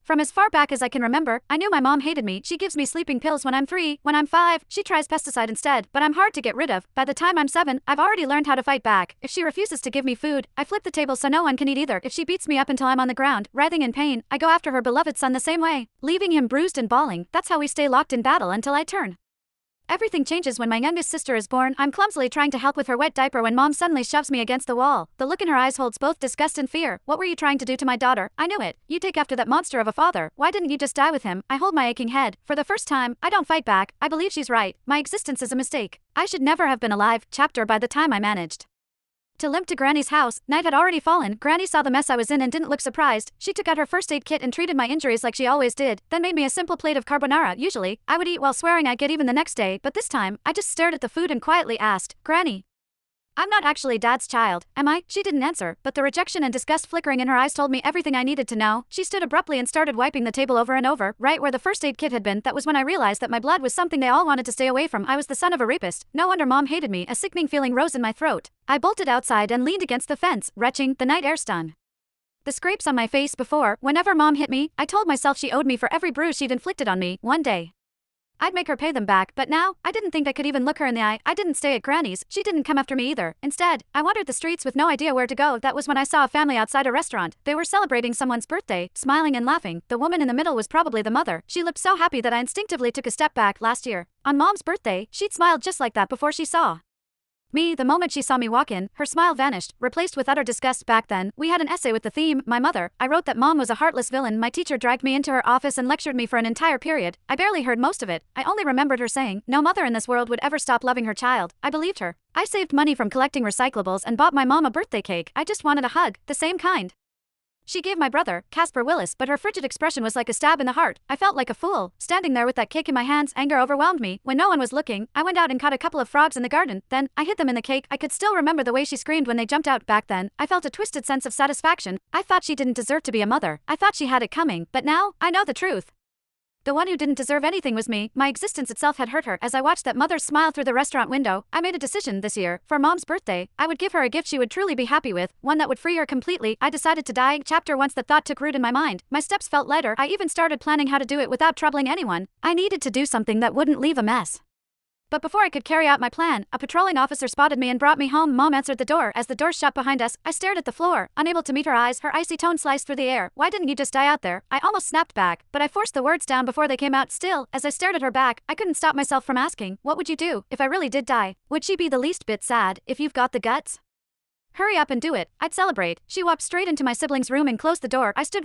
From as far back as I can remember, I knew my mom hated me. She gives me sleeping pills when I'm 3, when I'm 5, she tries pesticide instead, but I'm hard to get rid of. By the time I'm 7, I've already learned how to fight back. If she refuses to give me food, I flip the table so no one can eat either. If she beats me up until I'm on the ground, writhing in pain, I go after her beloved son the same way, leaving him bruised and bawling. That's how we stay locked in battle until I turn. Everything changes when my youngest sister is born. I'm clumsily trying to help with her wet diaper when mom suddenly shoves me against the wall. The look in her eyes holds both disgust and fear. What were you trying to do to my daughter? I knew it. You take after that monster of a father. Why didn't you just die with him? I hold my aching head. For the first time, I don't fight back. I believe she's right. My existence is a mistake. I should never have been alive. Chapter by the time I managed to limp to Granny's house, night had already fallen. Granny saw the mess I was in and didn't look surprised. She took out her first aid kit and treated my injuries like she always did, then made me a simple plate of carbonara. Usually, I would eat while swearing I'd get even the next day, but this time, I just stared at the food and quietly asked, "Granny, I'm not actually Dad's child, am I?" She didn't answer, but the rejection and disgust flickering in her eyes told me everything I needed to know. She stood abruptly and started wiping the table over and over, right where the first aid kit had been. That was when I realized that my blood was something they all wanted to stay away from. I was the son of a rapist. No wonder Mom hated me. A sickening feeling rose in my throat. I bolted outside and leaned against the fence, retching. The night air stung the scrapes on my face before. Whenever Mom hit me, I told myself she owed me for every bruise she'd inflicted on me. One day I'd make her pay them back, but now, I didn't think I could even look her in the eye. I didn't stay at Granny's. She didn't come after me either. Instead, I wandered the streets with no idea where to go. That was when I saw a family outside a restaurant. They were celebrating someone's birthday, smiling and laughing. The woman in the middle was probably the mother. She looked so happy that I instinctively took a step back. Last year, on Mom's birthday, she'd smiled just like that before she saw me. The moment she saw me walk in, her smile vanished, replaced with utter disgust. Back then, we had an essay with the theme, my mother. I wrote that Mom was a heartless villain. My teacher dragged me into her office and lectured me for an entire period. I barely heard most of it. I only remembered her saying, no mother in this world would ever stop loving her child. I believed her. I saved money from collecting recyclables and bought my mom a birthday cake. I just wanted a hug, the same kind she gave my brother, Casper Willis, but her frigid expression was like a stab in the heart. I felt like a fool, standing there with that cake in my hands. Anger overwhelmed me. When no one was looking, I went out and caught a couple of frogs in the garden. Then, I hid them in the cake. I could still remember the way she screamed when they jumped out. Back then, I felt a twisted sense of satisfaction. I thought she didn't deserve to be a mother. I thought she had it coming, but now, I know the truth. The one who didn't deserve anything was me. My existence itself had hurt her. As I watched that mother smile through the restaurant window, I made a decision this year. For Mom's birthday, I would give her a gift she would truly be happy with, one that would free her completely. I decided to die. Chapter once the thought took root in my mind, my steps felt lighter. I even started planning how to do it without troubling anyone. I needed to do something that wouldn't leave a mess. But before I could carry out my plan, a patrolling officer spotted me and brought me home. Mom answered the door. As the door shut behind us, I stared at the floor, unable to meet her eyes. Her icy tone sliced through the air. Why didn't you just die out there? I almost snapped back, but I forced the words down before they came out. Still, as I stared at her back, I couldn't stop myself from asking, what would you do if I really did die? Would she be the least bit sad? If you've got the guts, hurry up and do it. I'd celebrate. She walked straight into my sibling's room and closed the door. I stood